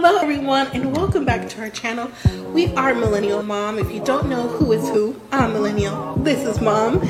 Hello everyone and welcome back to our channel. We are Millennial Mom. If you don't know who is who, I'm Millennial. This is Mom.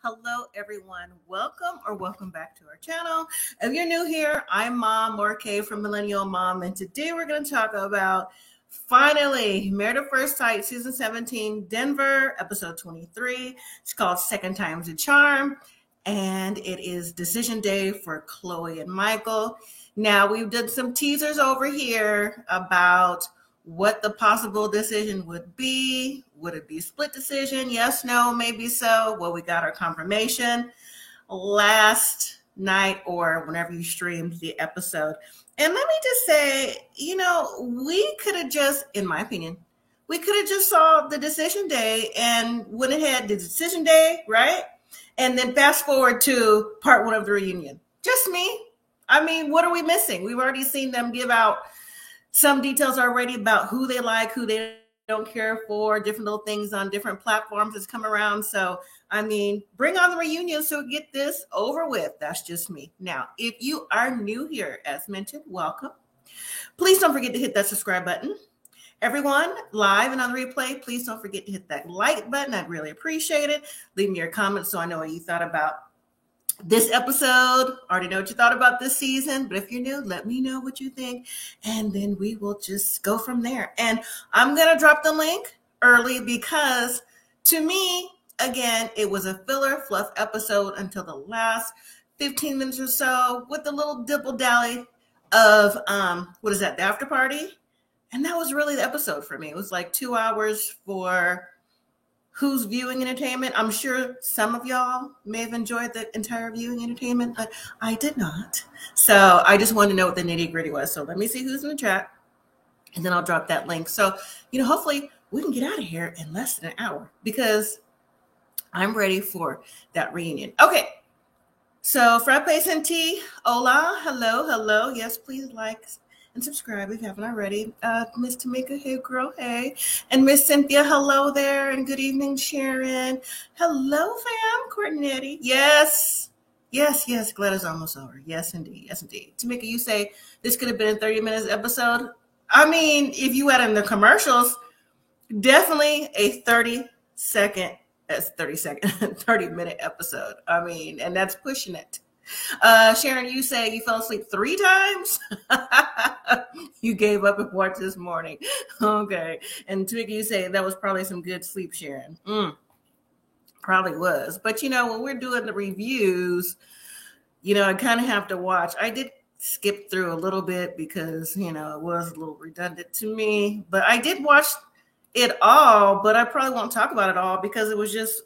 Hello everyone, welcome back to our channel. If you're new here, I'm Mom Laura K from Millennial Mom, and today we're going to talk about finally Married at First Sight season 17 Denver episode 23. It's called Second Time's a Charm, and it is decision day for Chloe and Michael. Now we've done some teasers over here about what the possible decision would be. Would it be split decision? Yes, no, maybe so. Well, we got our confirmation last night or whenever you streamed the episode. And let me just say, we could have just, in my opinion, we could have just saw the decision day and went ahead, the decision day, right? And then fast forward to part one of the reunion. Just me. I mean, what are we missing? We've already seen them give out some details already about who they like, who they don't care for, different little things on different platforms that's come around. So, I mean, bring on the reunion so we get this over with. That's just me. Now, if you are new here, as mentioned, welcome. Please don't forget to hit that subscribe button. Everyone, live and on the replay, please don't forget to hit that like button. I'd really appreciate it. Leave me your comments so I know what you thought about this episode. Already know what you thought about this season, but if you're new, let me know what you think, and then we will just go from there. And I'm going to drop the link early because to me, again, it was a filler fluff episode until the last 15 minutes or so with a little dibble dally of, the after party. And that was really the episode for me. It was like 2 hours for who's viewing entertainment. I'm sure some of y'all may have enjoyed the entire viewing entertainment, but I did not. So I just wanted to know what the nitty gritty was. So let me see who's in the chat, and then I'll drop that link. So, hopefully we can get out of here in less than an hour because I'm ready for that reunion. Okay. So frappes and tea. Hola. Hello. Yes, please like and subscribe if you haven't already. Miss Tamika, hey girl, hey. And Miss Cynthia, hello there. And good evening, Sharon. Hello, fam. Courtney. Yes. Glad it's almost over. Yes, indeed. Tamika, you say this could have been a 30 minutes episode. I mean, if you add in the commercials, definitely a 30 minute episode. I mean, and that's pushing it. Sharon, you say you fell asleep 3 times. You gave up and watched this morning. Okay. And Twiggy, you say that was probably some good sleep, Sharon. Probably was. But when we're doing the reviews, I kind of have to watch. I did skip through a little bit because, it was a little redundant to me. But I did watch it all, but I probably won't talk about it all because it was just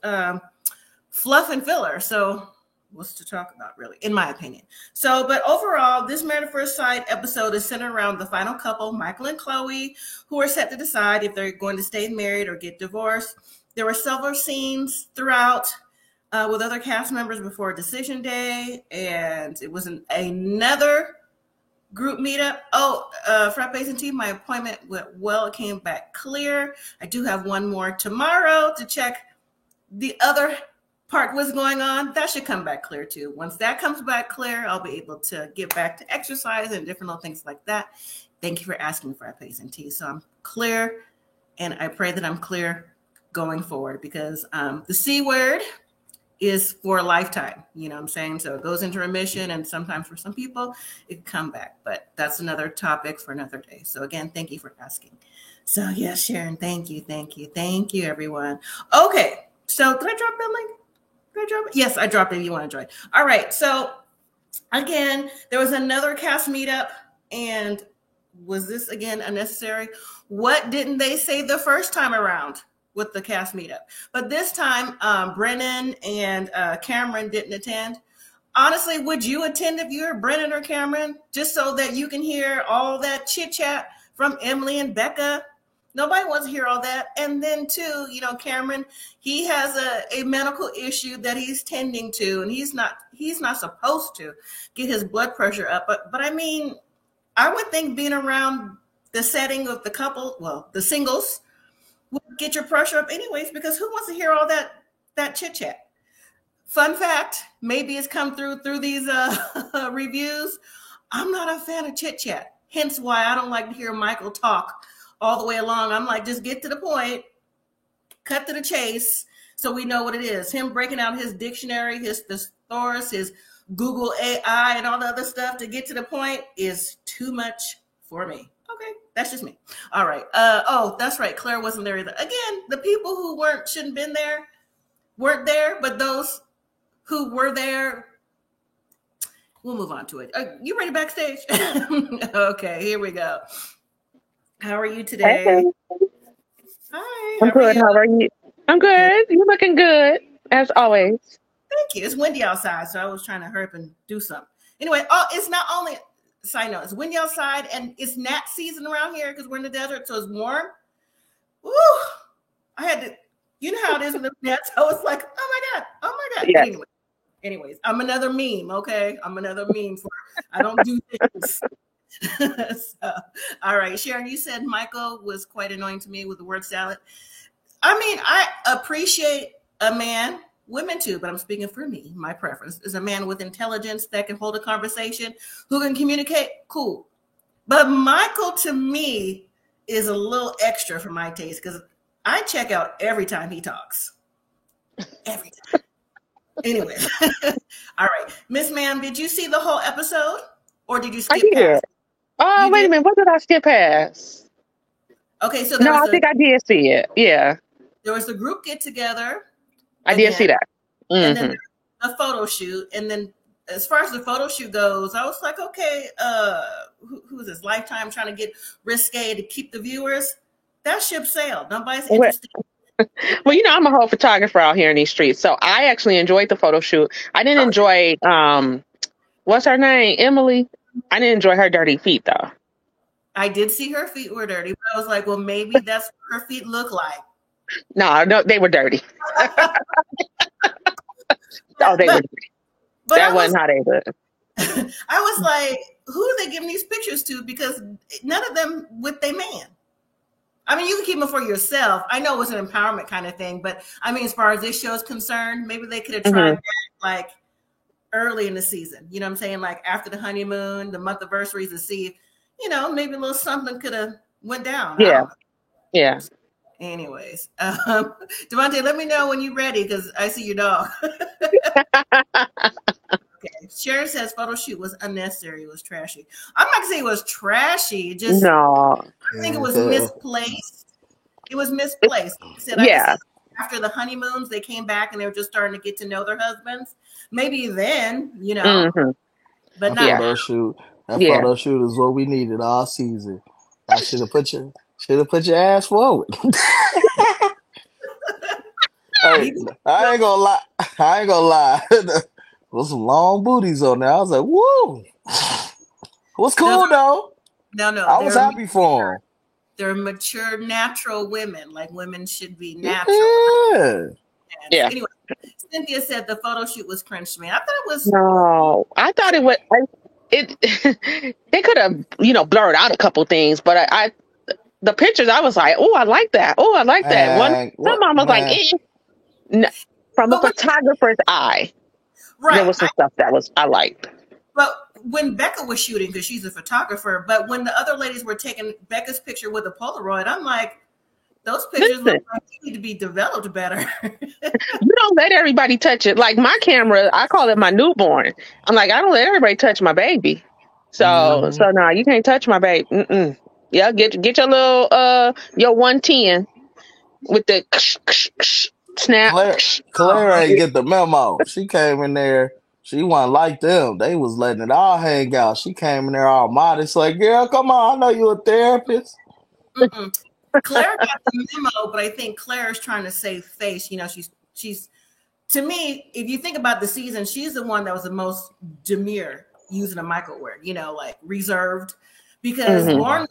fluff and filler. So what's to talk about, really, in my opinion. So, but overall, this Married at First Sight episode is centered around the final couple, Michael and Chloe, who are set to decide if they're going to stay married or get divorced. There were several scenes throughout with other cast members before decision day, and it was another group meetup. Frappes and tea, my appointment went well. It came back clear. I do have one more tomorrow to check the other part was going on. That should come back clear too. Once that comes back clear, I'll be able to get back to exercise and different little things like that. Thank you for asking, Frappes and tea. So I'm clear, and I pray that I'm clear going forward because the C word is for a lifetime. You know what I'm saying? So it goes into remission, and sometimes for some people it can come back, but that's another topic for another day. So again, thank you for asking. So yes, Sharon, thank you, everyone. Okay, so did I drop that link? Did I drop it? Yes, I dropped it if you want to join. All right, so again, there was another cast meetup, and was this again unnecessary? What didn't they say the first time around with the cast meetup? But this time, Brennan and Cameron didn't attend. Honestly, would you attend if you were Brennan or Cameron, just so that you can hear all that chit chat from Emily and Becca? Nobody wants to hear all that. And then too, Cameron, he has a medical issue that he's tending to, and he's not supposed to get his blood pressure up. But I mean, I would think being around the setting of the couple, well, the singles, would get your pressure up anyways, because who wants to hear all that chit chat? Fun fact, maybe it's come through these reviews. I'm not a fan of chit chat. Hence why I don't like to hear Michael talk all the way along. I'm like, just get to the point, cut to the chase, so we know what it is. Him breaking out his dictionary, his thesaurus, his Google AI, and all the other stuff to get to the point is too much for me. Okay, that's just me. All right. Oh, that's right. Claire wasn't there either. Again, the people who shouldn't been there weren't there, but those who were there, we'll move on to it. You ready backstage? Okay, here we go. How are you today? Hey. Hi. I'm good. How are you? I'm good. You're looking good, as always. Thank you. It's windy outside, so I was trying to hurry up and do something. Anyway, it's not only, side note, it's windy outside, and it's gnat season around here because we're in the desert, so it's warm. Woo! I had to, you know how it is with the gnats. I was like, oh my God. Yes. Anyways, I'm another meme, okay? I'm another meme for I don't do things. So, all right, Sharon, you said Michael was quite annoying to me with the word salad. I mean, I appreciate a man, women too, but I'm speaking for me. My preference is a man with intelligence that can hold a conversation, who can communicate. Cool. But Michael, to me, is a little extra for my taste because I check out every time he talks. Every time. Anyway. All right. Miss Ma'am, did you see the whole episode or did you skip I did. past? Oh, You wait did? a minute. What did I skip past? Okay, so No, I think I did see it. Yeah, there was a group get together. I did see that. And then Mm-hmm. a photo shoot. And then as far as the photo shoot goes, I was like, okay, who is this? Lifetime trying to get risque to keep the viewers? That ship sailed. Nobody's Well, interested. well, I'm a whole photographer out here in these streets, so I actually enjoyed the photo shoot. I didn't enjoy what's her name, Emily. I didn't enjoy her dirty feet though. I did see her feet were dirty, but I was like, well, maybe that's what her feet look like. No, they were dirty. Oh, they were dirty. But That wasn't how they look. I was like, who are they giving these pictures to? Because none of them with their man. I mean, you can keep them for yourself. I know it was an empowerment kind of thing, but I mean, as far as this show is concerned, maybe they could have tried that like early in the season. You know what I'm saying? Like after the honeymoon, the month anniversaries to see, maybe a little something could have went down. Yeah. Yeah. Anyways, Devontae, let me know when you're ready because I see your dog. Okay. Sharon says photo shoot was unnecessary. It was trashy. I'm not gonna say it was trashy. Just No. I think it was misplaced. It was misplaced. Said, Yeah. after the honeymoons, they came back and they were just starting to get to know their husbands. Maybe then, but not. Photo shoot. That photo shoot is what we needed all season. I should have put your ass forward. Hey, I ain't gonna lie. There's some long booties on there. I was like, woo. What's cool though? No. I was happy for them. They're mature, natural women. Like women should be natural. Yeah. Anyway, Cynthia said the photo shoot was cringe to me. I thought it was. No, I thought it was. They could have, blurred out a couple things, but the pictures, I was like, oh, I like that. Oh, I like that. Some mom was like, No, from a photographer's eye, right? There was some stuff that I liked. But when Becca was shooting, because she's a photographer, but when the other ladies were taking Becca's picture with a Polaroid, I'm like, those pictures look like they need to be developed better. You don't let everybody touch it. Like my camera, I call it my newborn. I'm like, I don't let everybody touch my baby. So no, you can't touch my baby. Mm-mm. Yeah, get your little your 110 with the snap. Claire ain't get the memo. She came in there. She wasn't like them. They was letting it all hang out. She came in there all modest, like, girl, come on, I know you're a therapist. Claire got the memo, but I think Claire is trying to save face. She's to me, if you think about the season, she's the one that was the most demure, using a Michael word, like reserved, because Lauren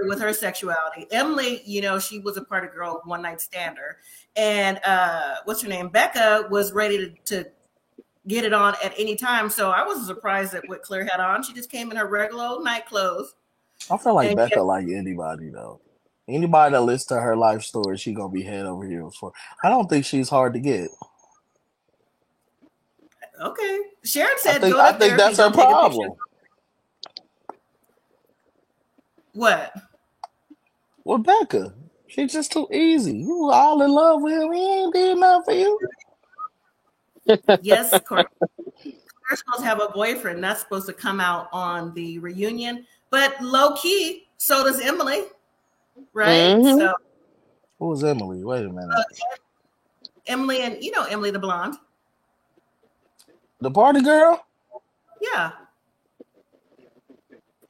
with her sexuality. Emily, she was a party girl, one night stander, and what's her name? Becca was ready to get it on at any time. So I wasn't surprised at what Claire had on. She just came in her regular old night clothes. I feel like And Becca like anybody though. Anybody that listens to her life story, she gonna be head over heels for. I don't think she's hard to get. okay, Sharon I said think go I to think therapy, that's her don't take a picture. problem. What? With Becca, she's just too easy. You all in love with him. He ain't did nothing for you. Yes, Claire's supposed to have a boyfriend. That's supposed to come out on the reunion. But low key, so does Emily, right? Mm-hmm. So Who was Emily? Wait a minute. Emily and Emily the blonde. The party girl? Yeah.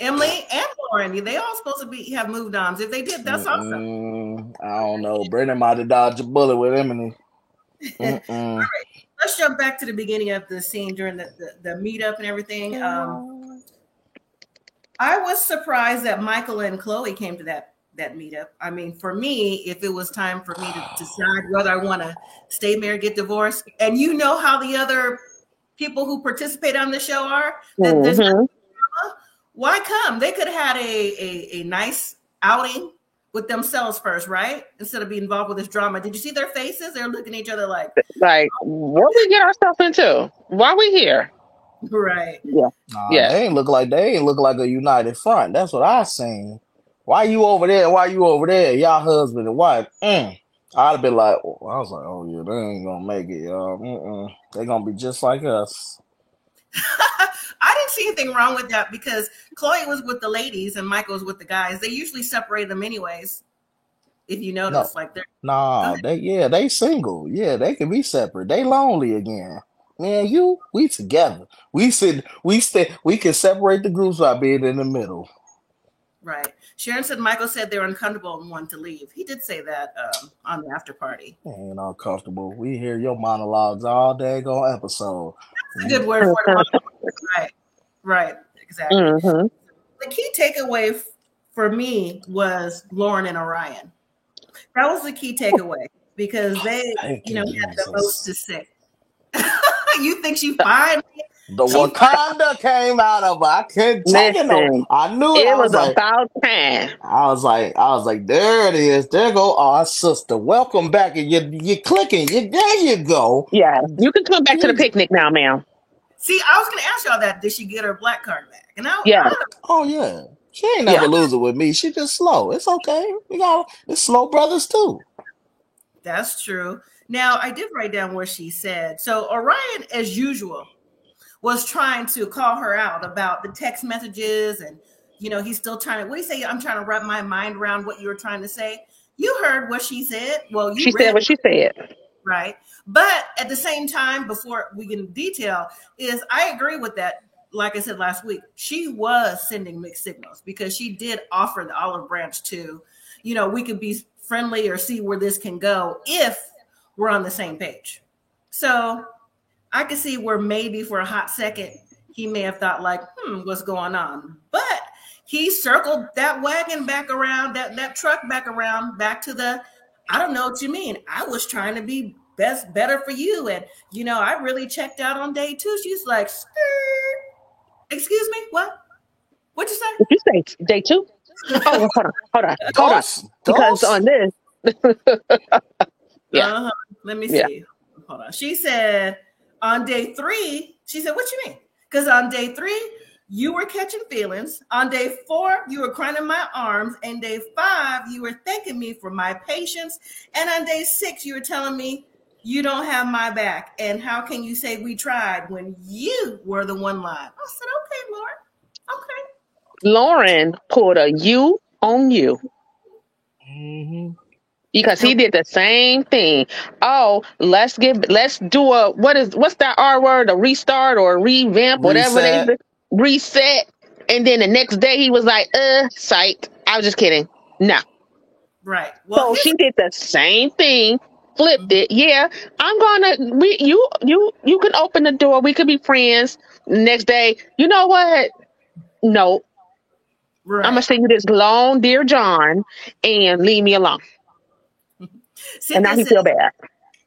Emily and Lauren, they all supposed to have moved on. If they did, that's awesome. I don't know. Brandon might have dodged a bullet with Emily. All right, let's jump back to the beginning of the scene during the meetup and everything. I was surprised that Michael and Chloe came to that meetup. I mean, for me, if it was time for me to decide whether I want to stay married, get divorced, and you know how the other people who participate on the show are, why come? They could have had a nice outing with themselves first, right? Instead of being involved with this drama. Did you see their faces? They're looking at each other like, what we get ourselves into? Why we here? Right. Yeah. Nah, they ain't look like a united front. That's what I seen. Why you over there? Why you over there? Y'all husband and wife. I'd have been like, I was like, oh yeah, they ain't gonna make it, y'all. They gonna be just like us. I didn't see anything wrong with that because Chloe was with the ladies and Michael was with the guys. They usually separate them anyways. If you notice, they single. Yeah, they can be separate. They lonely again. Man, we together. We can separate the groups by being in the middle. Right. Sharon said Michael said they were uncomfortable and wanted to leave. He did say that on the after party. Ain't uncomfortable. We hear your monologues all day on episode. That's a good word for it. Right. Exactly. The key takeaway for me was Lauren and Orion. That was the key takeaway because they, had the most to say. You think she fine? The Wakanda came out of her. I couldn't take it no. I knew it. It was about time. I was like, there it is. There go our sister. Welcome back. And you're clicking. There you go. Yeah, you can come back to the picnic now, ma'am. See, I was going to ask y'all that. Did she get her black card back? And oh yeah. She ain't never lose it with me. She just slow. It's okay. It's slow brothers too. That's true. Now, I did write down what she said. So Orion, as usual, was trying to call her out about the text messages. And, he's still trying to, what do you say? I'm trying to wrap my mind around what you were trying to say. You heard what she said. Well, she said what she said. Right. But at the same time, before we get into detail, I agree with that. Like I said last week, she was sending mixed signals because she did offer the olive branch to, we could be friendly or see where this can go if we're on the same page. So I could see where maybe for a hot second, he may have thought like, what's going on? But he circled that wagon back around, that truck back around, back to the, I don't know what you mean. I was trying to be better for you. And, I really checked out on day 2. She's like, excuse me, what? What'd you say? Did you say day 2? Oh, hold on. Because on this. Let me see. Hold on. She said on day 3, she said, what you mean? Because on day 3, you were catching feelings. On day 4, you were crying in my arms. And day 5, you were thanking me for my patience. And on day 6, you were telling me you don't have my back. And how can you say we tried when you were the one line? I said, okay, Lauren. Okay. Lauren pulled a you on you. Because he did the same thing. Oh, let's do what's that R word? A restart or a revamp, whatever they do. Reset. And then the next day he was like, psych. I was just kidding. No. Right. Well, so she did the same thing, flipped it. Yeah, you can open the door. We could be friends. Next day, you know what? No. Right. I'm gonna send you this long, dear John, and leave me alone. And now he feel bad.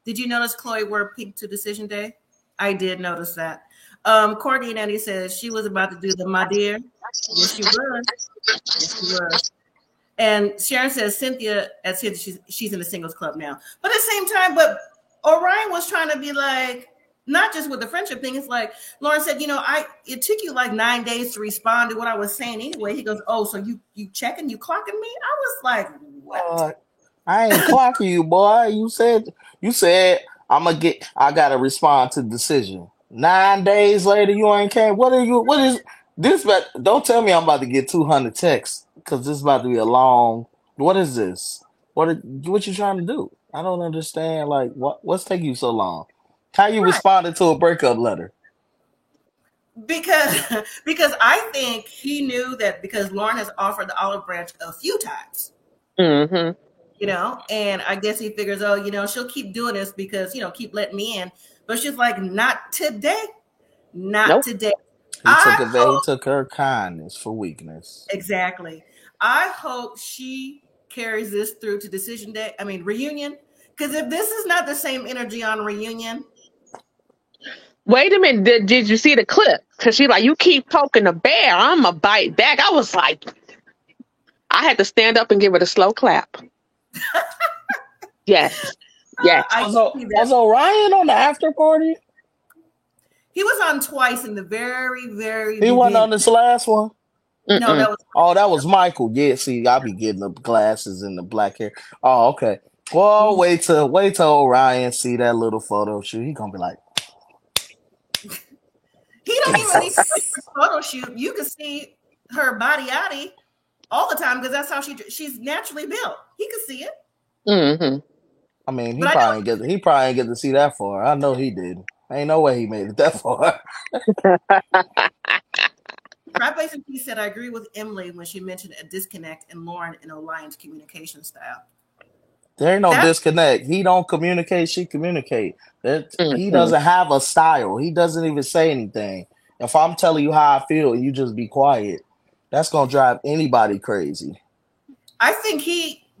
Did you notice Chloe wore pink to decision day? I did notice that. Courtney and Eddie says she was about to do the my dear. Yes, she was. Yes, she was. And Sharon says Cynthia, at Cynthia, she's in the singles club now. But at the same time, but Orion was trying to be like, not just with the friendship thing. It's like Lauren said, it took you like 9 days to respond to what I was saying anyway. He goes, oh, so you checking, you clocking me? I was like, what? I ain't clocking you, boy. You said I gotta respond to the decision. 9 days later, you ain't came. What is this? But don't tell me I'm about to get 200 texts because this is about to be a long. What is this? What you trying to do? I don't understand. Like, what's taking you so long? How you responded to a breakup letter? Because I think he knew that because Lauren has offered the olive branch a few times. Mm-hmm. And I guess he figures, she'll keep doing this because, keep letting me in. But she's like, not today. Not today. He took her kindness for weakness. Exactly. I hope she carries this through to decision day. I mean, reunion. Because if this is not the same energy on reunion. Wait a minute. Did you see the clip? Because she's like, you keep poking the bear, I'm going to bite back. I was like, I had to stand up and give it a slow clap. Yes. Was Orion on the after party? He was on twice in the very, very beginning. Wasn't on this last one? No, that was Michael. Yeah, see, I'll be getting the glasses and the black hair. Oh, okay. Well, wait till Orion see that little photo shoot. He gonna be like, he don't even need to wait for the photo shoot. You can see her body all the time because that's how she's naturally built. He can see it. Mm-hmm. I mean, he probably ain't get to see that far. I know he did. Ain't no way he made it that far. Right, he said, I agree with Emily when she mentioned a disconnect in Lauren and Orion's communication style. There ain't no disconnect. He don't communicate. She communicate. He doesn't have a style. He doesn't even say anything. If I'm telling you how I feel and you just be quiet, that's going to drive anybody crazy. I think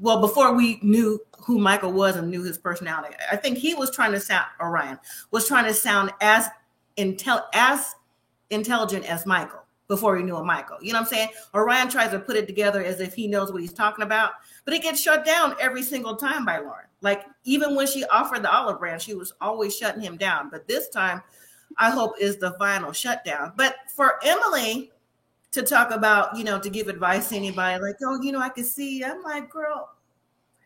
before we knew who Michael was and knew his personality, I think he was trying to sound as intelligent as Michael before he knew a Michael. You know what I'm saying? Orion tries to put it together as if he knows what he's talking about, but it gets shut down every single time by Lauren. Like, even when she offered the olive branch, she was always shutting him down. But this time, I hope is the final shutdown. But for Emily to talk about, to give advice to anybody, like, I could see, I'm like, girl.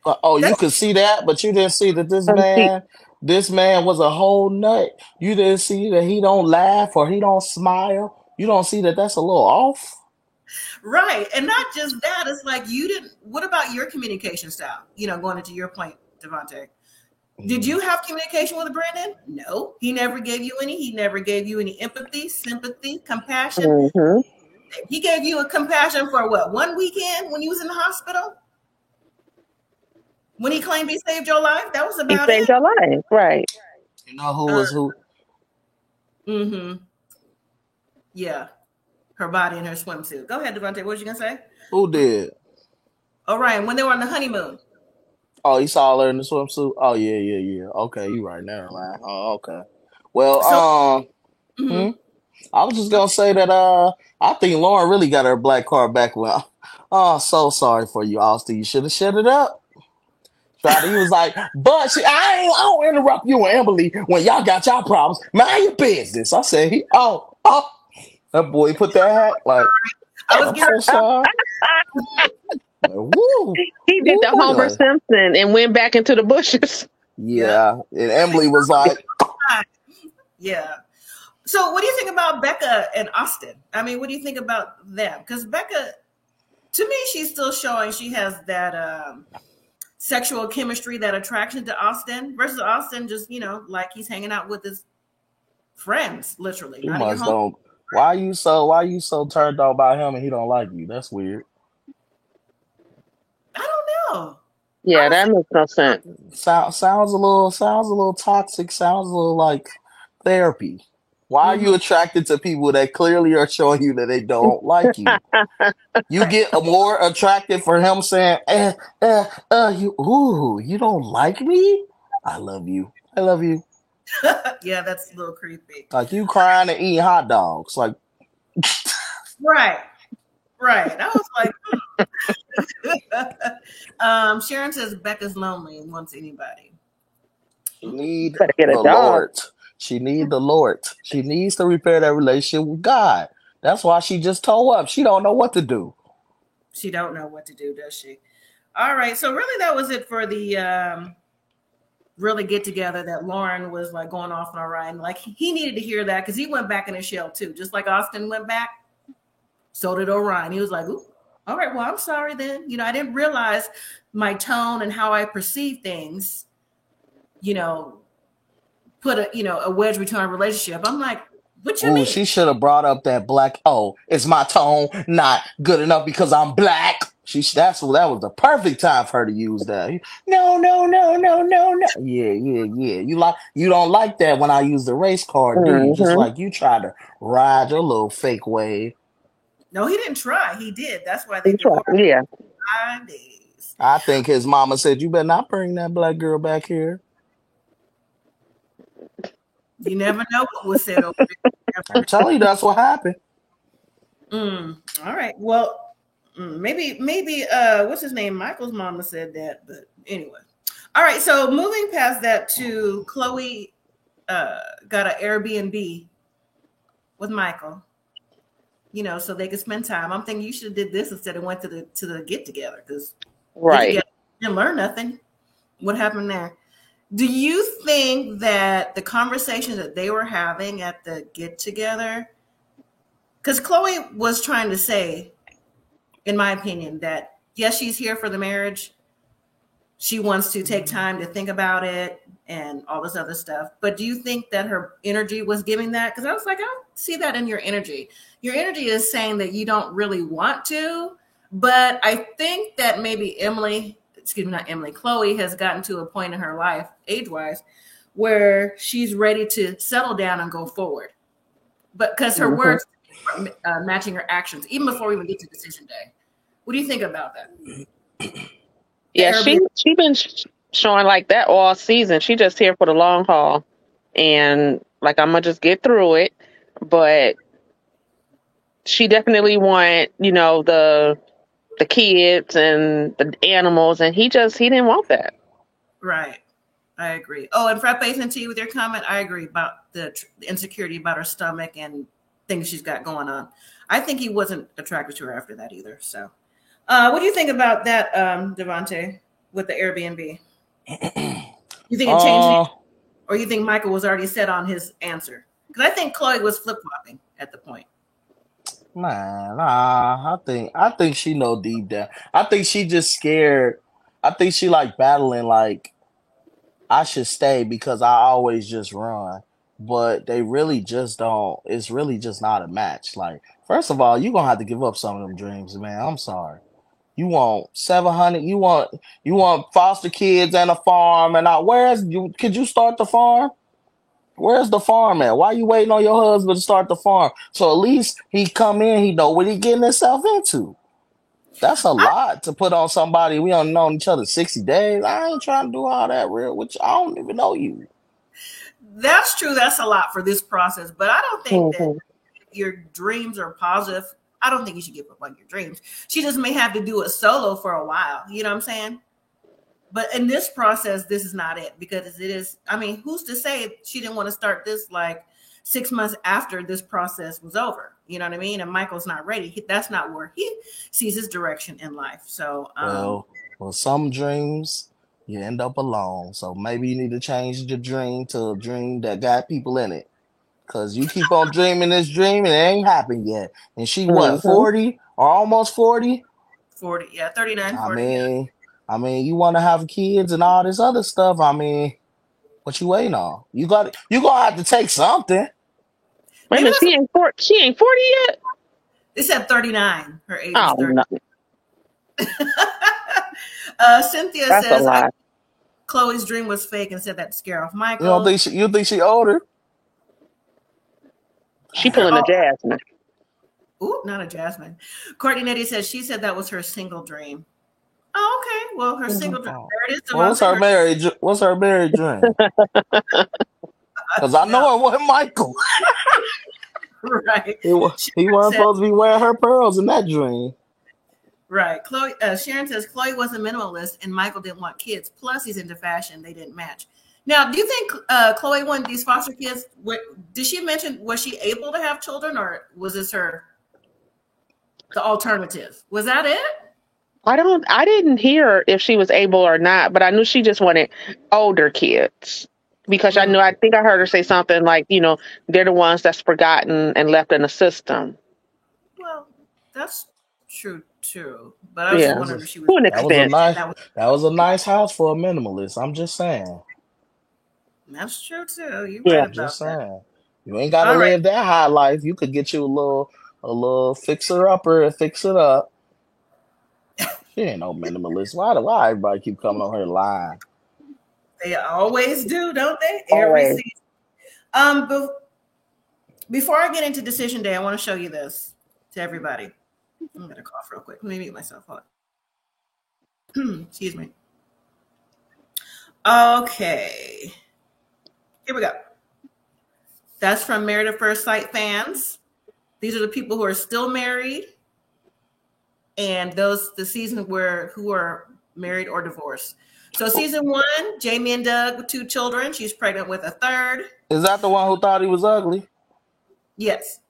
You could see that, but you didn't see that this man was a whole nut. You didn't see that he don't laugh or he don't smile. You don't see that that's a little off. Right. And not just that, it's like what about your communication style? Going into your point, Devontae. Did you have communication with Brandon? No. He never gave you any. He never gave you any empathy, sympathy, compassion. Mm-hmm. He gave you a compassion for what? One weekend when you was in the hospital? When he claimed he saved your life? That was about it. He saved your life, right. You know who was who? Mm-hmm. Yeah. Her body in her swimsuit. Go ahead, Devontae. What was you going to say? Who did? Orion, when they were on the honeymoon. Oh, you saw her in the swimsuit? Oh, yeah. Okay, you right now, man. Oh, okay. Well, I was just going to say that I think Lauren really got her black card back. Well, so sorry for you, Austin. You should have shut it up. He was like, but I don't interrupt you and Emily when y'all got y'all problems. Mind your business. I said, that boy put that hat like, I'm so sorry. Woo, he did the Homer Simpson and went back into the bushes. Yeah. And Emily was like, yeah. So what do you think about Becca and Austin? I mean, what do you think about them? Because Becca, to me, she's still showing she has that sexual chemistry, that attraction to Austin, versus Austin just, like he's hanging out with his friends, literally. You must don't. Why you so turned on by him and he don't like you? That's weird. I don't know. Yeah, that makes no sense. Sounds a little toxic. Sounds a little like therapy. Why are you attracted to people that clearly are showing you that they don't like you? You get more attracted for him saying, you don't like me? I love you. Yeah, that's a little creepy. Like you crying and eating hot dogs. Like Right. Right. I was like, Sharon says Becca's lonely and wants anybody. she need Better get a the dog. Lord. She need the Lord. She needs to repair that relationship with God. That's why she just tore up. She don't know what to do. She don't know what to do, does she? All right. So really that was it for the really get together that Lauren was like going off on Orion. Like he needed to hear that because he went back in his shell too. Just like Austin went back, so did Orion. He was like, ooh, all right, well, I'm sorry then. You know, I didn't realize my tone and how I perceive things, you know, put a wedge between our relationship. I'm like, what you Ooh, mean? she should have brought up that black. Oh, is my tone not good enough because I'm black? That was the perfect time for her to use that. No, no, no, no, no, no. Yeah, yeah, yeah. You don't like that when I use the race card, do you? Just Mm-hmm. like you try to ride your little fake wave. No, he didn't try. He did. That's why they divorced Yeah. 5 days. I think his mama said, "You better not bring that black girl back here." You never know what was said over I'm telling you, that's what happened. there. All right. Well, maybe what's his name? Michael's mama said that, but anyway. All right. So moving past that to Chloe got an Airbnb with Michael. You know, so they could spend time. I'm thinking you should have did this instead of went to the get together because Right. didn't learn nothing. What happened there? Do you think that the conversations that they were having at the get together, because Chloe was trying to say, in my opinion, that yes, she's here for the marriage. She wants to take time to think about it and all this other stuff. But do you think that her energy was giving that? Because I was like, I don't see that in your energy. Your energy is saying that you don't really want to. But I think that maybe Chloe has gotten to a point in her life, age-wise, where she's ready to settle down and go forward. But because her words are matching her actions, even before we even get to decision day. What do you think about that? Yeah, she been showing like that all season. She just here for the long haul, and like I'm gonna just get through it. But she definitely want the kids and the animals, and he didn't want that. Right, I agree. Oh, and Frappe and T with your comment, I agree about the insecurity about her stomach and things she's got going on. I think he wasn't attracted to her after that either. So. What do you think about that, Devontae, with the Airbnb? You think it changed, or you think Michael was already set on his answer? Because I think Chloe was flip flopping at the point. Man, I think she know deep down. I think she just scared. I think she like battling like I should stay because I always just run. But they really just don't. It's really just not a match. Like, first of all, you're gonna have to give up some of them dreams, man. I'm sorry. You want 700. You want foster kids and a farm. And could you start the farm? Where's the farm at? Why you waiting on your husband to start the farm? So at least he come in, he know what he getting himself into. That's a lot to put on somebody. We don't know each other 60 days. I ain't trying to do all that real, which I don't even know you. That's true. That's a lot for this process. But I don't think that if your dreams are positive, I don't think you should give up on your dreams. She just may have to do it solo for a while. You know what I'm saying? But in this process, this is not it because it is. I mean, who's to say she didn't want to start this like 6 months after this process was over? You know what I mean? And Michael's not ready. That's not where he sees his direction in life. So, well, some dreams you end up alone. So maybe you need to change your dream to a dream that got people in it. Because you keep on dreaming this dream and it ain't happened yet. And she, what, 40 or almost 40? 40, yeah, 39, 40. I mean, you want to have kids and all this other stuff. I mean, what you waiting on? You're going to have to take something. Wait a minute, she ain't 40 yet? It said 39. Her age is 30. No. Cynthia That's says Chloe's dream was fake and said that to scare off Michael. You think she older? She pulling a Jasmine. Ooh, not a Jasmine. Courtney Nettie says she said that was her single dream. Oh, okay. Well, her single dream. There it is. What's her married dream? Because I know it wasn't Michael. Right. He wasn't supposed to be wearing her pearls in that dream. Right. Chloe Sharon says Chloe was a minimalist and Michael didn't want kids. Plus, he's into fashion. They didn't match. Now, do you think Chloe wanted these foster kids? Did she mention, was she able to have children, or was this the alternative? Was that it? I didn't hear if she was able or not, but I knew she just wanted older kids because I think I heard her say something like, they're the ones that's forgotten and left in the system. Well, that's true too. But I was just wondering if she was. That was a nice house for a minimalist. I'm just saying. That's true too. You're right about just that. saying. You ain't got to live that high life. You could get you a little fixer upper and fix it up. She ain't no minimalist. Why everybody keep coming on her line? They always do, don't they? Every season. Before I get into decision day, I want to show you this to everybody. I'm gonna cough real quick. Let me mute myself up. Excuse me. Okay. Here we go. That's from Married at First Sight fans. These are the people who are still married, and the season who are married or divorced. So season 1, Jamie and Doug with 2 children. She's pregnant with a third. Is that the one who thought he was ugly? Yes.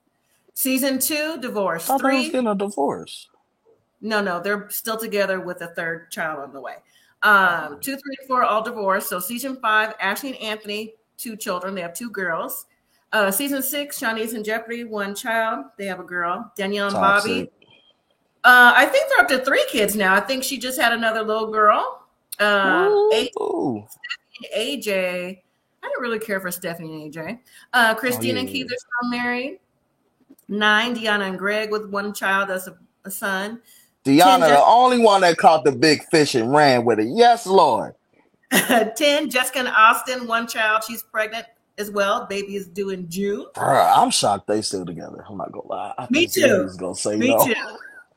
Season 2, divorce. I thought they was getting a divorce. No, they're still together with a third child on the way. 2, 3, and 4 all divorced. So season 5, Ashley and Anthony, 2 children. They have 2 girls. Season 6, Shawnee's and Jeopardy, 1 child. They have a girl. Danielle and Bobby. I think they're up to 3 kids now. I think she just had another little girl. Stephanie and AJ. I didn't really care for Stephanie and AJ. Christine and Keith are still married. 9, Deanna and Greg with 1 child. That's a son. Deanna, the only one that caught the big fish and ran with it. Yes, Lord. 10, Jessica and Austin, 1 child. She's pregnant as well. Baby is due in June. Bruh, I'm shocked they still together. I'm not gonna lie. Me too. Gonna say Me no. too.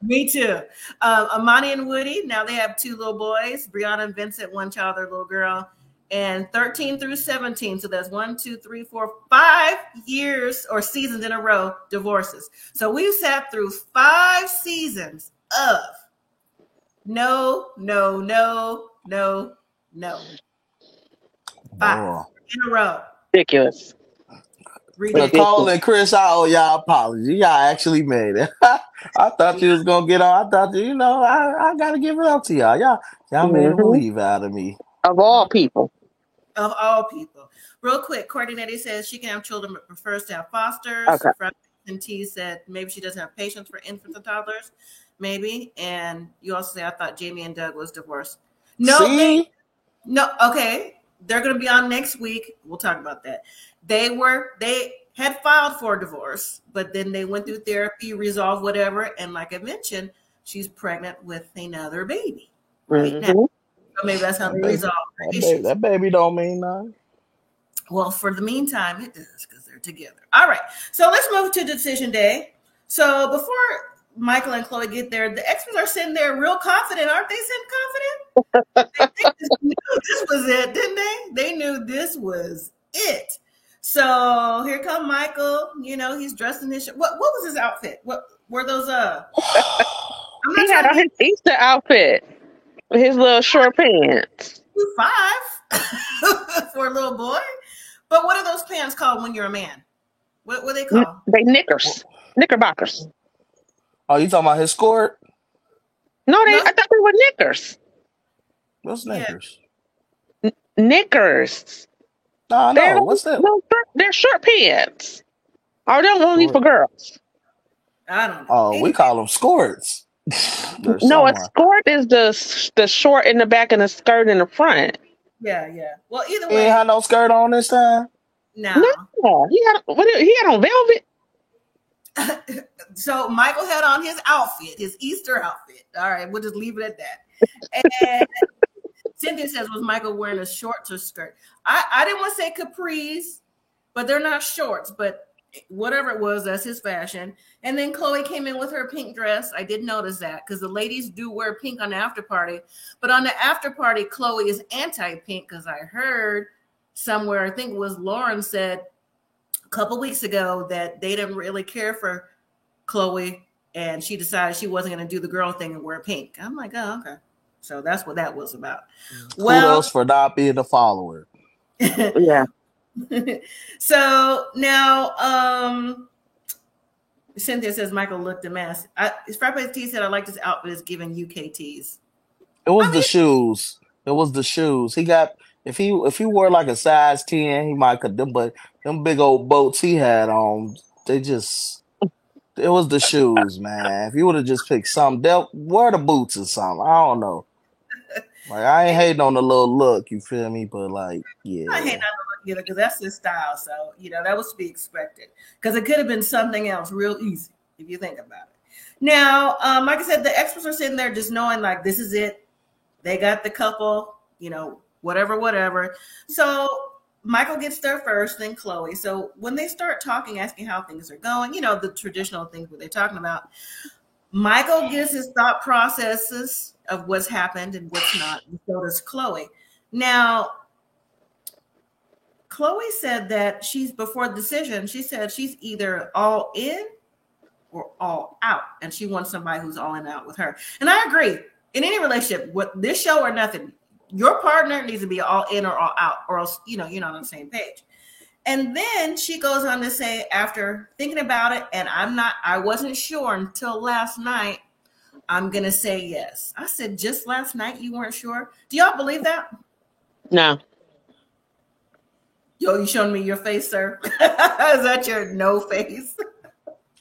Me too. Amani and Woody, now they have 2 little boys. Brianna and Vincent, 1 child, their little girl. And 13 through 17. So that's 1, 2, 3, 4, 5 years or seasons in a row, divorces. So we've sat through 5 seasons of no. 5 in a row. Ridiculous. Nicole and Chris, I owe y'all apology. Y'all actually made it. I thought you was gonna get on. I thought I gotta give it up to y'all. Y'all made a believe out of me. Of all people. Of all people. Real quick, Courtney says she can have children but prefers to have fosters. Okay. And T said maybe she doesn't have patience for infants and toddlers. Maybe. And you also say I thought Jamie and Doug was divorced. No, okay. They're gonna be on next week. We'll talk about that. They had filed for divorce, but then they went through therapy, resolved whatever, and like I mentioned, she's pregnant with another baby right now. So maybe that's how they resolve the issues. That baby don't mean nothing. Well, for the meantime, it does because they're together. All right, so let's move to decision day. So before Michael and Chloe get there, the experts are sitting there real confident, aren't they? Sitting confident? They knew this was it, didn't they? They knew this was it. So here come Michael. He's dressed in his. What was his outfit? What were those? He had on his Easter outfit with his little short pants. 5 for a little boy. But what are those pants called when you're a man? What are they called? They knickerbockers. Oh, you talking about his skirt? No, I thought they were knickers. What's knickers? Knickers. No, what's that? They're short pants. Or they're only for girls. I don't know. Oh, we call them skirts. No, a skirt is the short in the back and the skirt in the front. Yeah. Well, either way. He ain't had no skirt on this time? No. He had on velvet. So Michael had on his outfit, his Easter outfit. All right, we'll just leave it at that. And Cynthia says, was Michael wearing a shorts or skirt? I didn't want to say capris, but they're not shorts. But whatever it was, that's his fashion. And then Chloe came in with her pink dress. I did notice that because the ladies do wear pink on the after party. But on the after party, Chloe is anti-pink because I heard somewhere, I think it was Lauren said a couple weeks ago that they didn't really care for Khloe, and she decided she wasn't going to do the girl thing and wear pink. I'm like, oh, okay. So that's what that was about. Kudos for not being a follower. Yeah. So now, Cynthia says Michael looked a mess. Frappe T said, I like this outfit is giving UK tees. It was the shoes. It was the shoes. He got if he wore like a size 10, he might could them, but them big old boats he had on, they just it was the shoes, man. If you would have just picked something, they'll wear the boots or something. I don't know. Like I ain't hating on the little look, you feel me? But like, yeah. I hate not to look either because that's his style. So, that was to be expected. Because it could have been something else real easy if you think about it. Now, like I said, the experts are sitting there just knowing like this is it. They got the couple, whatever. So Michael gets there first, then Khloe. So when they start talking, asking how things are going, the traditional things that they're talking about, Michael gives his thought processes of what's happened and what's not, and so does Khloe. Now, Khloe said that before the decision, she said she's either all in or all out, and she wants somebody who's all in and out with her. And I agree. In any relationship, with this show or nothing, your partner needs to be all in or all out, or else, you're not on the same page. And then she goes on to say, after thinking about it, and I wasn't sure until last night, I'm going to say yes. I said, just last night you weren't sure? Do y'all believe that? No. Yo, you showing me your face, sir? Is that your no face?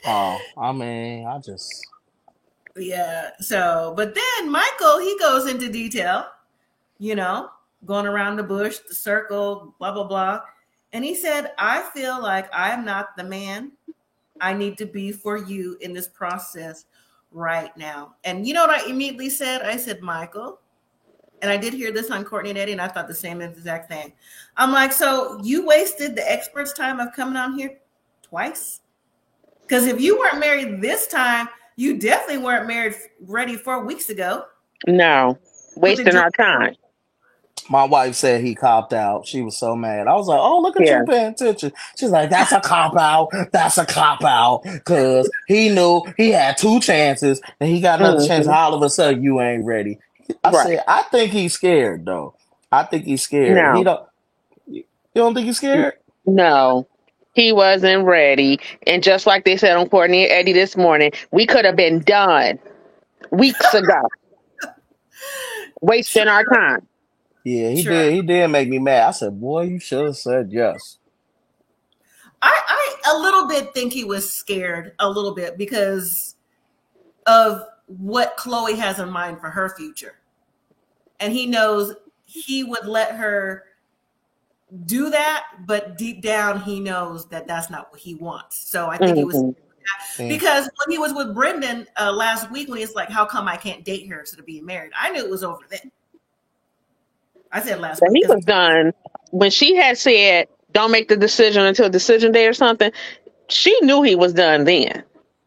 Oh, I mean, Yeah. So, but then Michael, he goes into detail, going around the bush, the circle, blah, blah, blah. And he said, I feel like I'm not the man I need to be for you in this process right now. And you know what I immediately said? I said, Michael, and I did hear this on Courtney and Eddie, and I thought the same exact thing. I'm like, so you wasted the experts' time of coming on here twice? Because if you weren't married this time, you definitely weren't ready 4 weeks ago. No, wasting our time. My wife said he copped out. She was so mad. I was like, oh, look at you paying attention. She's like, that's a cop out. That's a cop out. Because he knew he had 2 chances and he got another chance. All of a sudden, you ain't ready. I said, I think he's scared, though. I think he's scared. No. You don't think he's scared? No. He wasn't ready. And just like they said on Courtney and Eddie this morning, we could have been done weeks ago. Wasting our time. Yeah, he did. He did make me mad. I said, boy, you should have said yes. I a little bit think he was scared a little bit because of what Khloe has in mind for her future. And he knows he would let her do that, but deep down he knows that that's not what he wants. So I think he was because when he was with Brendan last week, when he's like, how come I can't date her instead of being married? I knew it was over then. I said last week. He was done. When she had said, don't make the decision until decision day or something, she knew he was done then.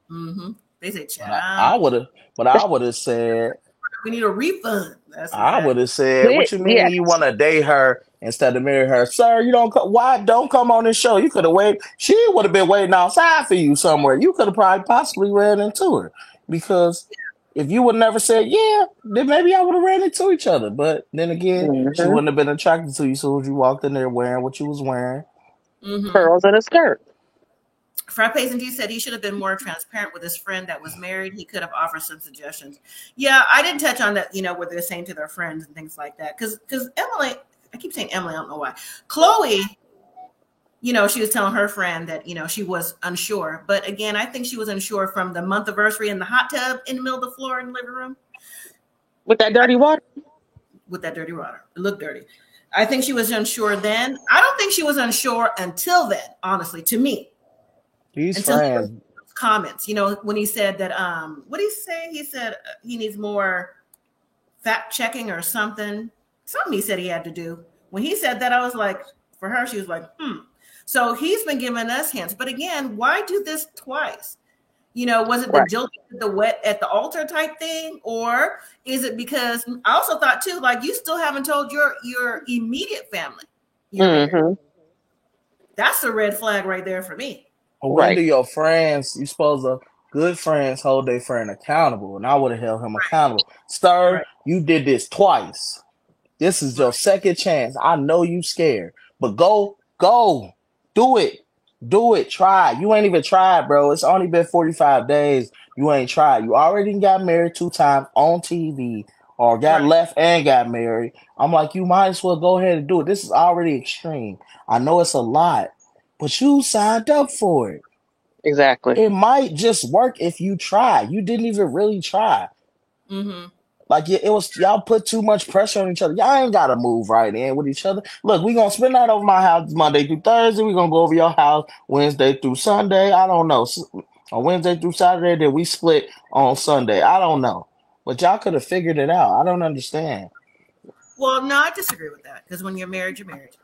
Mm-hmm. They said, I would have said, we need a refund. I would have said, what you mean you want to date her instead of marry her? Sir, why don't come on this show? You could have waited. She would have been waiting outside for you somewhere. You could have probably possibly ran into her. Because if you would never said, yeah, then maybe I would have ran into each other. But then again, she wouldn't have been attracted to you as soon as you walked in there wearing what you was wearing. Pearls and a skirt. Frappes and D said he should have been more transparent with his friend that was married. He could have offered some suggestions. Yeah, I didn't touch on that, what they're saying to their friends and things like that. Because Emily, I keep saying Emily, I don't know why. Khloe, she was telling her friend that, she was unsure. But again, I think she was unsure from the month anniversary in the hot tub in the middle of the floor in the living room. With that dirty water? With that dirty water. It looked dirty. I think she was unsure then. I don't think she was unsure until then, honestly, to me. These friends. Comments, when he said that, what did he say? He said he needs more fact checking or something. Something he said he had to do. When he said that, I was like, for her, she was like, So he's been giving us hints. But again, why do this twice? Was it the jilt, the wet at the altar type thing? Or is it because I also thought too, like you still haven't told your immediate family, you're married. Mm-hmm. That's a red flag right there for me. When do Right. your friends, you supposed to, good friends hold their friend accountable, and I would have held him accountable. Sir, Right. you did this twice. This is your Right. second chance. I know you scared, but go, do it, try. You ain't even tried, bro. It's only been 45 days. You ain't tried. You already got married 2 times on TV, or got Right. left and got married. I'm like, you might as well go ahead and do it. This is already extreme. I know it's a lot, but you signed up for it. Exactly. It might just work if you try. You didn't even really try. Mm-hmm. Like it was, y'all put too much pressure on each other. Y'all ain't gotta move right in with each other. Look, we gonna spend that over my house Monday through Thursday. We gonna go over your house Wednesday through Sunday. I don't know. On Wednesday through Saturday, then we split on Sunday. I don't know. But y'all could have figured it out. I don't understand. Well, no, I disagree with that because when you're married, you're married.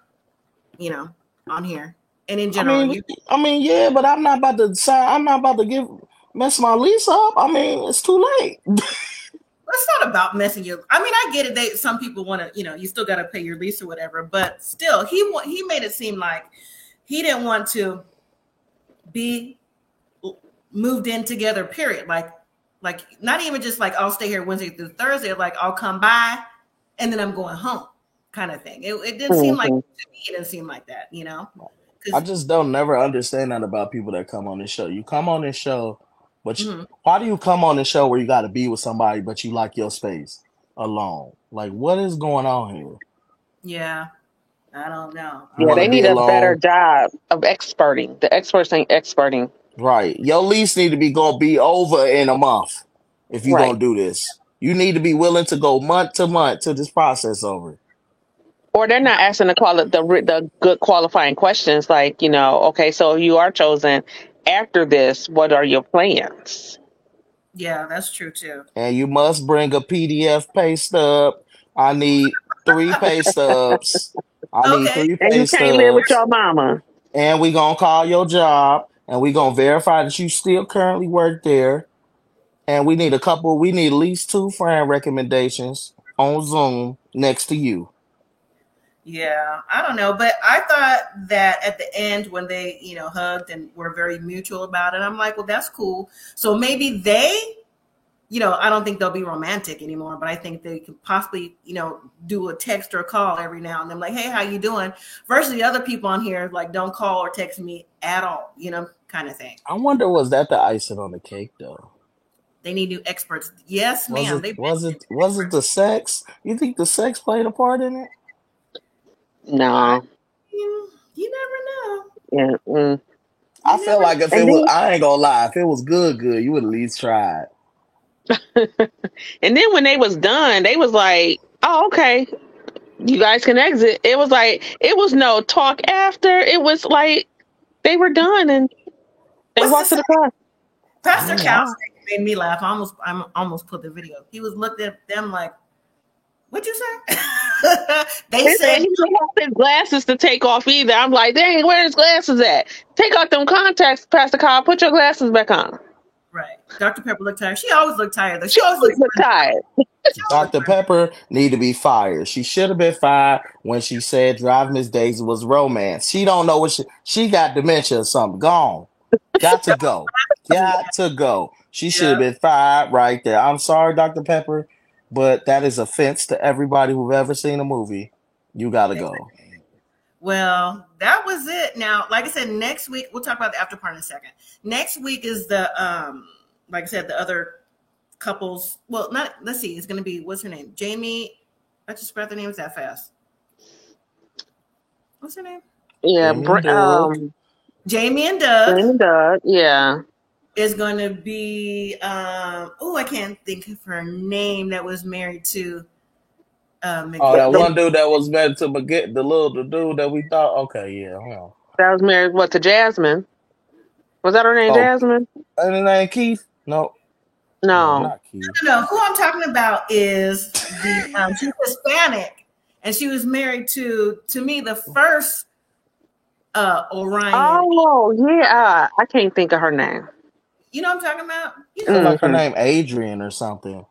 You know, on here and in general, you. Yeah, but I'm not about to sign. I'm not about to mess my lease up. I mean, it's too late. It's not about messing you. I mean, I get it. Some people want to, you still got to pay your lease or whatever. But still, he made it seem like he didn't want to be moved in together. Period. Like not even just like I'll stay here Wednesday through Thursday. Like I'll come by, and then I'm going home, kind of thing. It didn't seem like to me. It didn't seem like that. I just don't never understand that about people that come on this show. You come on this show, but why do you come on this show where you got to be with somebody, but you like your space alone? Like, what is going on here? Yeah, I don't know. Yeah, they need a better job of experting. The experts ain't experting. Right. Your lease need to be over in a month if you're gonna do this. You need to be willing to go month to month till this process over. Or they're not asking the good qualifying questions like, okay, so you are chosen after this, what are your plans? Yeah, that's true too. And you must bring a PDF pay stub. I need 3 pay stubs. And you can't live with your mama. And we gonna call your job and we gonna verify that you still currently work there. And we need at least 2 friend recommendations on Zoom next to you. Yeah, I don't know, but I thought that at the end when they, hugged and were very mutual about it, I'm like, well, that's cool. So maybe they, I don't think they'll be romantic anymore, but I think they could possibly, do a text or a call every now and then, like, hey, how you doing? Versus the other people on here, like, don't call or text me at all, kind of thing. I wonder, was that the icing on the cake, though? They need new experts. Yes, ma'am. Was it the sex? You think the sex played a part in it? No. You never know. Yeah. I feel like if it was, I ain't gonna lie, if it was good, you would at least try it. And then when they was done, they was like, oh, okay, you guys can exit. It was like, it was no talk after. It was like they were done and they walked to the car. Pastor Cal made me laugh. I almost put the video. He was looking at them like, what'd you say? They said he didn't have his glasses to take off either. I'm like, dang, where his glasses at? Take out them contacts, Pastor Kyle. Put your glasses back on. Right. Dr. Pepper looked tired. She always looked tired. She always looked tired. Dr. Pepper need to be fired. She should have been fired when she said Drive Miss Daisy was romance. She don't know what she got dementia or something. Gone. Got to go. Got to go. She should have been fired right there. I'm sorry, Dr. Pepper, but that is offense to everybody who've ever seen a movie. You gotta go. Well, that was it. Now, like I said, next week we'll talk about the after party in a second. Next week is the like I said, the other couples. Well, let's see, it's gonna be, what's her name? Jamie. I just forgot the names that fast. What's her name? Yeah, Jamie and Doug. Yeah. Is going to be I can't think of her name, that was married to that one dude that was married to McGee, the dude that we thought, okay, yeah. That was married to Jasmine. Was that her name, Jasmine? And her name Keith? No, not Keith. No, who I'm talking about is she's Hispanic, and she was married to me, the first Orion. Oh, yeah. I can't think of her name. You know what I'm talking about? Like her name Adrian or something.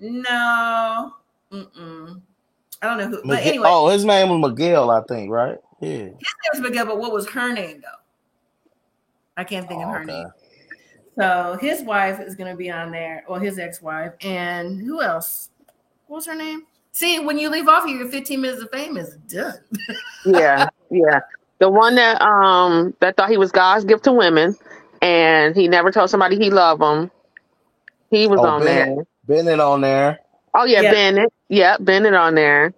No. I don't know who. But anyway. Oh, his name was Miguel, I think, right? Yeah. His name was Miguel, but what was her name though? I can't think of her name. So his wife is going to be on there, or his ex-wife, and who else? What was her name? See, when you leave off here, your 15 minutes of fame is done. Yeah, yeah. The one that thought he was God's gift to women, and he never told somebody he loved them. He was on there. Bennett on there. Oh yeah, Bennett. Yeah, Bennett on there.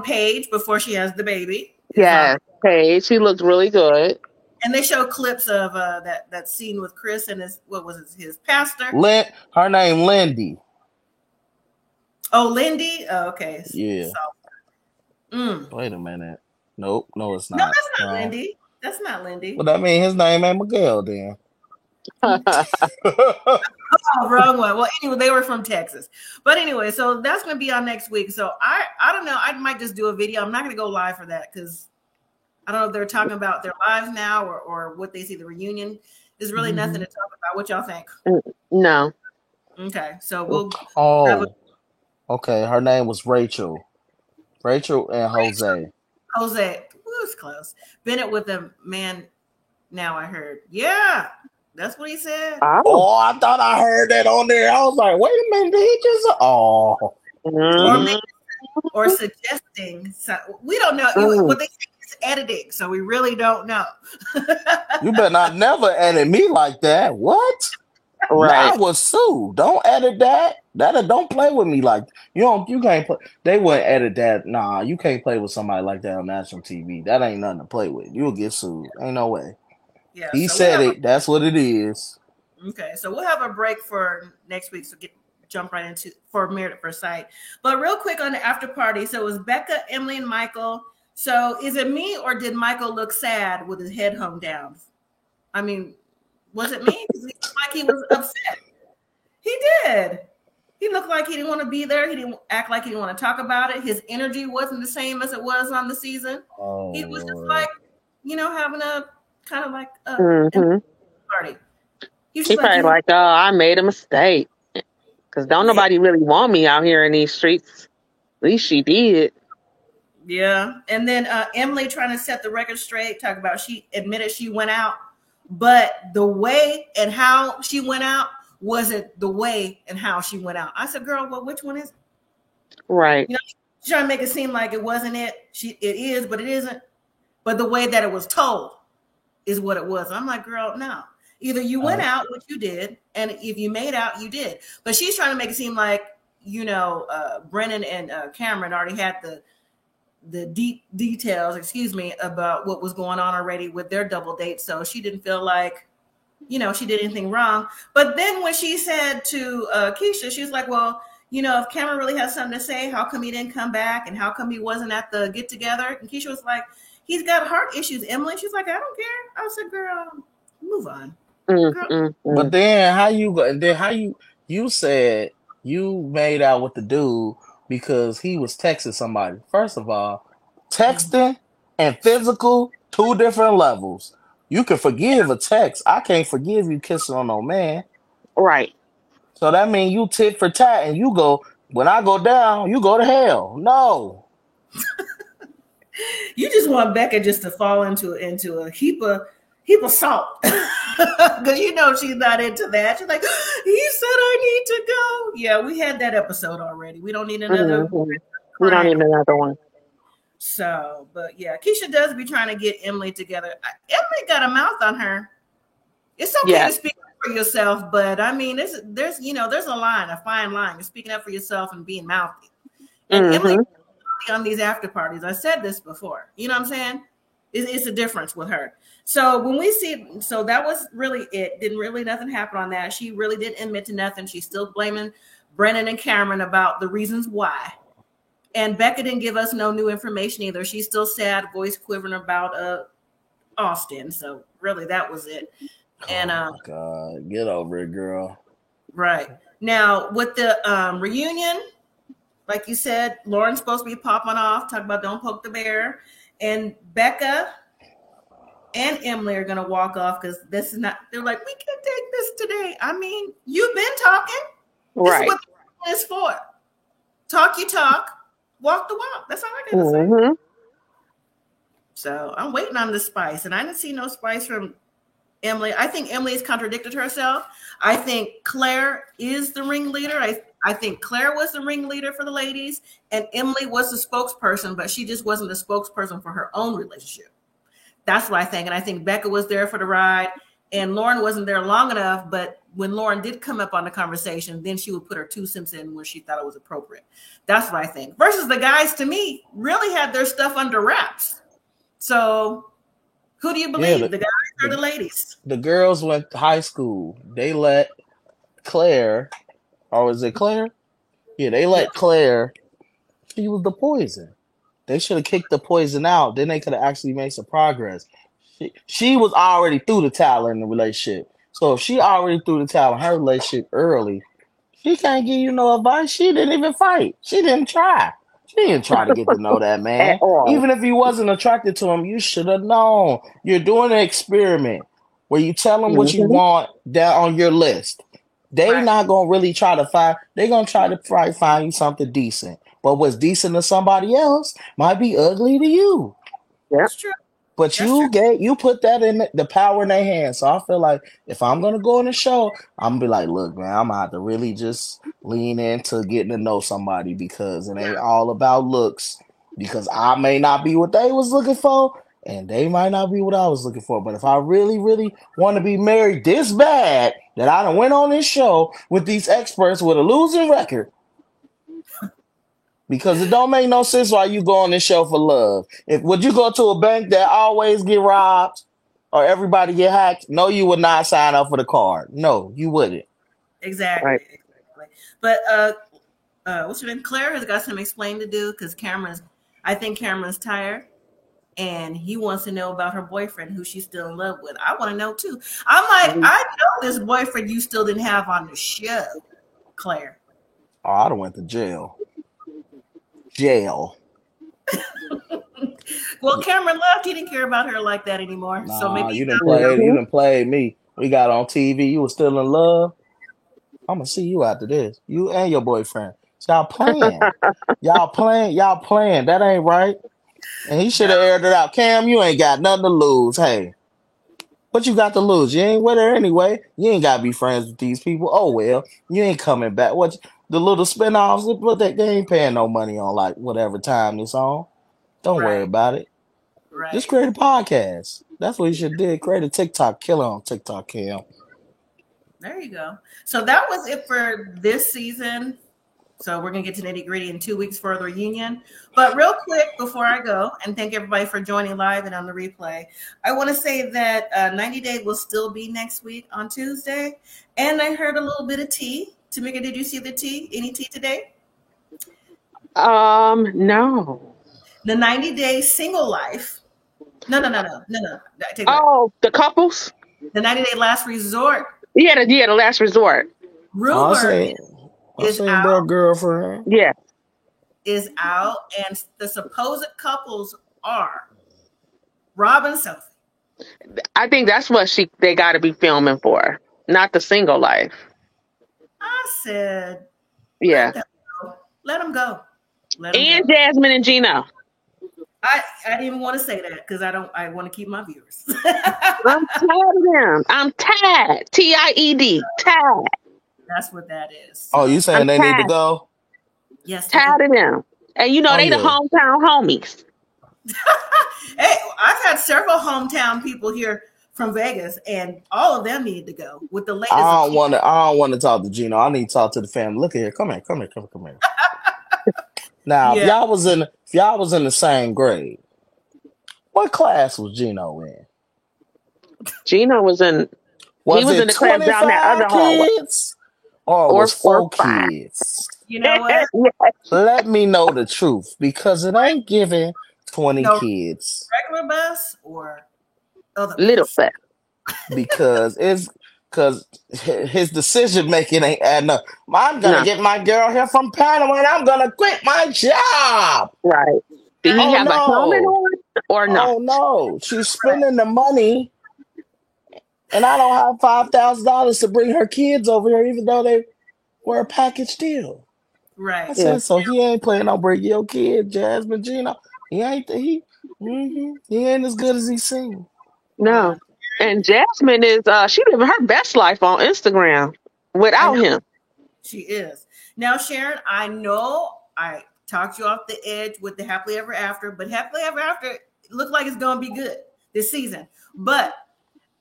Paige before she has the baby. Yeah, Paige. She looked really good. And they show clips of that scene with Chris and his pastor. Her name Lindy. Oh, Lindy. Oh, okay. Yeah. Wait a minute. Nope. No, it's not. No, that's not Lindy. That's not Lindy. Well, that means his name ain't Miguel then. Oh, wrong one. Well, anyway, they were from Texas. But anyway, so that's going to be on next week. So I don't know. I might just do a video. I'm not going to go live for that because I don't know if they're talking about their lives now or what they see the reunion. There's really nothing to talk about. What y'all think? No. Okay. So we'll. Okay. Her name was Rachel. Rachel and Jose. Jose. Who's close? Bennett with a man. Now I heard. Yeah. That's what he said. Oh, I thought I heard that on there. I was like, wait a minute, did he just or suggesting. So we don't know what they say is editing, so we really don't know. You better not never edit me like that. What? Right. I was sued. Don't edit that. Don't play with me like you can't play. They wouldn't edit that. Nah, you can't play with somebody like that on national TV. That ain't nothing to play with. You'll get sued. Ain't no way. Yeah, he said it. That's what it is. Okay, so we'll have a break for next week. So jump right into for Married at First Sight. But real quick on the after party. So it was Becca, Emily, and Michael. So is it me or did Michael look sad with his head hung down? I mean, was it me? Because he looked like he was upset. He did. He looked like he didn't want to be there. He didn't act like he didn't want to talk about it. His energy wasn't the same as it was on the season. He was just like, having a kind of like a party. He probably like, oh, I made a mistake. Because don't nobody really want me out here in these streets. At least she did. Yeah. And then Emily trying to set the record straight, talk about she admitted she went out, but the way and how she went out wasn't the way and how she went out. I said, girl, well, which one is it? Right. She's trying to make it seem like it wasn't it. It is, but it isn't. But the way that it was told is what it was. I'm like, girl, no. Either you went out, which you did, and if you made out, you did. But she's trying to make it seem like, Brennan and Cameron already had the deep details, about what was going on already with their double date. So she didn't feel like, she did anything wrong. But then when she said to Keisha, she was like, well, if Cameron really has something to say, how come he didn't come back? And how come he wasn't at the get together? And Keisha was like, he's got heart issues, Emily. She's like, I don't care. I said, girl, move on. But then you said you made out with the dude because he was texting somebody. First of all, texting and physical, 2 different levels. You can forgive a text. I can't forgive you kissing on no man. Right. So that means you tit for tat and you go, when I go down, you go to hell. No. You just want Becca just to fall into a heap of salt. Because she's not into that. She's like, he said I need to go. Yeah, we had that episode already. We don't need another We don't need another one. So, but yeah, Keisha does be trying to get Emily together. Emily got a mouth on her. It's okay to speak up for yourself, but I mean, there's a line, a fine line. You're speaking up for yourself and being mouthy. And Emily on these after parties, I said this before. You know what I'm saying? It's a difference with her. So when we see, so that was really it. Didn't really nothing happen on that. She really didn't admit to nothing. She's still blaming Brennan and Cameron about the reasons why. And Becca didn't give us no new information either. She's still sad, voice quivering about Austin. So really, that was it. And oh my God, get over it, girl. Right now with the reunion, like you said, Lauren's supposed to be popping off, talking about don't poke the bear, and Becca and Emily are gonna walk off because this is not. They're like, we can't take this today. I mean, you've been talking. Right. This is what it's for. Talk your talk, walk the walk. That's all I gotta say. So I'm waiting on the spice, and I didn't see no spice from Emily. I think Emily has contradicted herself. I think Claire is the ringleader. I think Claire was the ringleader for the ladies, and Emily was the spokesperson, but she just wasn't the spokesperson for her own relationship. That's what I think. And I think Becca was there for the ride, and Lauren wasn't there long enough. But when Lauren did come up on the conversation, then she would put her 2 cents in when she thought it was appropriate. That's what I think. Versus the guys, to me, really had their stuff under wraps. So who do you believe, the guys or the ladies? The girls went to high school. They let Claire, or was it Claire? Yeah, they let Claire. She was the poison. They should have kicked the poison out. Then they could have actually made some progress. She was already through the towel in the relationship. So if she already threw the towel in her relationship early, she can't give you no advice. She didn't even fight. She didn't try. She didn't try to get to know that At man. all. Even if you wasn't attracted to him, you should have known. You're doing an experiment where you tell them what you Mhm. want down on your list. They Right. not gonna really try to find. They gonna try to find you something decent. But what's decent to somebody else might be ugly to you. Yep. That's true. But That's true. you put that in the power in their hands. So I feel like if I'm gonna go on the show, I'm gonna be like, look, man, I'm gonna have to really just lean into getting to know somebody because it ain't all about looks. Because I may not be what they was looking for, and they might not be what I was looking for. But if I really, really want to be married this bad that I done went on this show with these experts with a losing record, because it don't make no sense why you go on this show for love. If would you go to a bank that always get robbed or everybody get hacked? No, you would not sign up for the card. No, you wouldn't. Exactly. Right. Exactly. But what's her name? Claire has got some explaining to do because I think Cameron's tired and he wants to know about her boyfriend who she's still in love with. I want to know too. I'm like, Mhm. I know this boyfriend you still didn't have on the show, Claire. Oh, I done went to jail. Jail. Well, Cameron left. He didn't care about her like that anymore. So Nah, maybe you he done found played. You Mhm. done played me. We got on TV. You was still in love. I'm gonna see you after this. You and your boyfriend. Y'all playing. Y'all playing. That ain't right. And he should no, have aired it out. Cam, you ain't got nothing to lose. Hey, what you got to lose? You ain't with her anyway. You ain't gotta be friends with these people. Oh well, you ain't coming back. What the little spinoffs? What they ain't paying no money on like whatever time it's on. Don't worry right, about it. Just right. create a podcast. That's what you should do. Create a TikTok killer on TikTok, Cam. There you go. So that was it for this season. So we're going to get to nitty gritty in 2 weeks for the reunion. But real quick before I go, and thank everybody for joining live and on the replay, I want to say that 90 Day will still be next week on Tuesday. And I heard a little bit of tea. Tamika, did you see the tea? Any tea today? No. The 90 Day Single Life. No. I take that. Oh, the couples? The 90 Day Last Resort Yeah, the last resort. I rumor say, I is seen out. their girlfriend. Yeah. Is out, and the supposed couples are Rob and Sophie. I think that's what they got to be filming for, not the single life. I said, Yeah. let them go. Let them go. Let them And go. Jasmine and Gino. I didn't even want to say that because I want to keep my viewers. I'm tired of them. I'm tired. TIED. Tired. That's what that is. Oh, So, you saying I'm they need to tired. go? yes, Tired of them. And you know, Oh they the yeah. hometown homies. Hey, I've had several hometown people here from Vegas, and all of them need to go. With the latest, I don't want to talk to Gino. I need to talk to the family. Look at here. Come here. Now, yeah, if y'all was in the same grade, what class was Gino in? Gino was in. He Was was in it the class down that 25 other hallway, kids or or was 4 5. kids? you know what? Let me know the truth because it ain't giving 20 No kids regular bus or other Little bus. fat. because his decision making ain't adding up. I'm gonna No, get my girl here from Panama and I'm gonna quit my job. right. Did he Oh have a helmet no. on or not? Oh no. She's spending the money and I don't have $5,000 to bring her kids over here even though they were a package deal. I Right. Yeah. said, so he ain't playing no bring your kid, Jasmine Gino. He ain't he He ain't as good as he seemed. No. And Jasmine is she living her best life on Instagram I without know him. she is. Now, Sharon, I know I talked you off the edge with the happily ever after, but happily ever after looked like it's gonna be good this season. But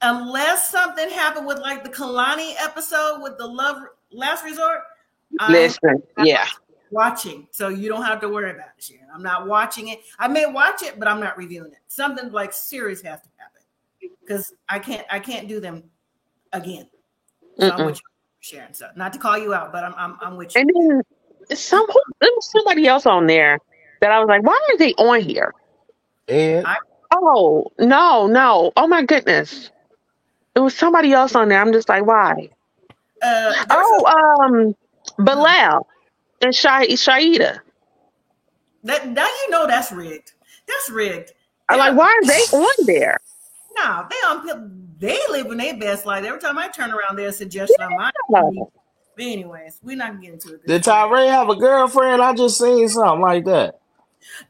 unless something happened with like the Kalani episode with the Love Last Resort, I'm Listen, yeah. watching, so you don't have to worry about it, Sharon. I'm not watching it. I may watch it, but I'm not reviewing it. Something like serious has to happen because I can't do them again. So I'm with you, Sharon. So not to call you out, but I'm with you. And then there was somebody else on there that I was like, why are they on here? Ed, Oh, no. Oh my goodness. It was somebody else on there. I'm just like, why? Bilal and Shaida. That now you know that's rigged. That's rigged. I'm like, why are they on there? No, they living their best life. Every time I turn around, there's a suggestion on my TV. But anyways, we're not getting into it. did Tyree have a girlfriend? I just seen something like that.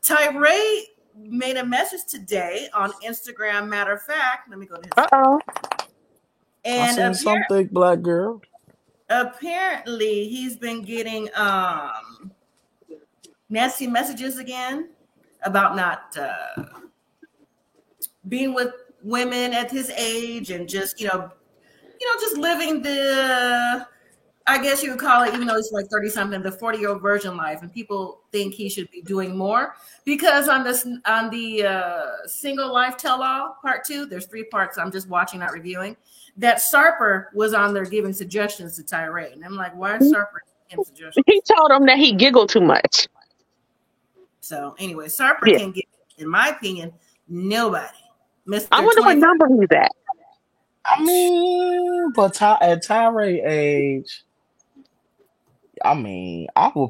Tyree made a message today on Instagram. Matter of fact, let me go to his. And I seen some thick black girl. Apparently, he's been getting nasty messages again about not being with women at his age and just just living the, I guess you would call it, even though it's like 30 something, the 40-year-old virgin life. And people think he should be doing more because on the Single Life Tell All Part 2, there's 3 parts. I'm just watching, not reviewing. That Sarper was on there giving suggestions to Tyree. And I'm like, why is Sarper giving suggestions? He told him that he giggled too much. So anyway, Sarper can get, in my opinion, nobody. I wonder what number he's at. I mean, but at Tyree age, I mean, I feel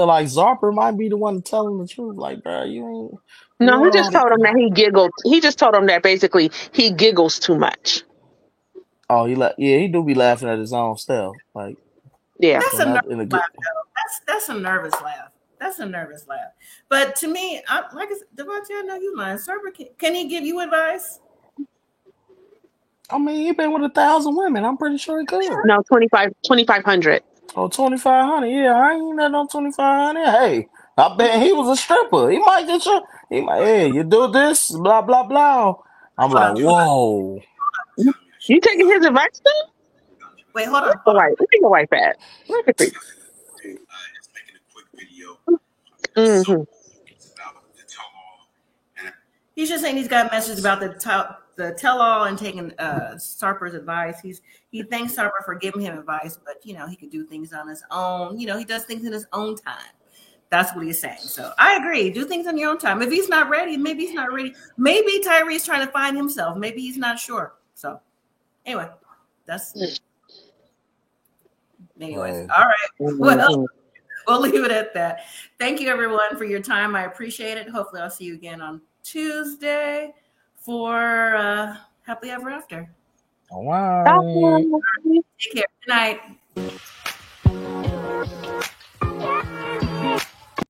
like Zarper might be the one telling the truth. Like, bro, you ain't. No, he just told him that he giggled. He just told him that basically he giggles too much. Oh, he do be laughing at his own stuff. Like, yeah, that's a nervous laugh. That's a nervous laugh. That's a nervous laugh. But to me, like Devontae, I know you lying. Sarper, can he give you advice? I mean, he been with 1,000 women. I'm pretty sure he could. No, 2,500. Oh, 2,500. Yeah, I ain't net on 2,500. Hey, I bet he was a stripper. He might get you. He might. Hey, you do this, blah blah blah. I'm like, whoa. You taking his advice too? Wait, hold on. Let me go right back. Look at this. Mm-hmm. He's just saying he's got a message about the tell-all and taking Sarper's advice. He thanks Sarper for giving him advice, but he could do things on his own. He does things in his own time. That's what he's saying. So I agree. Do things on your own time. If he's not ready, maybe he's not ready. Maybe Tyree's trying to find himself. Maybe he's not sure. So anyway, anyways. All right. Well, we'll leave it at that. Thank you everyone for your time. I appreciate it. Hopefully I'll see you again on Tuesday for Happily Ever After. Wow. Take care. Good night.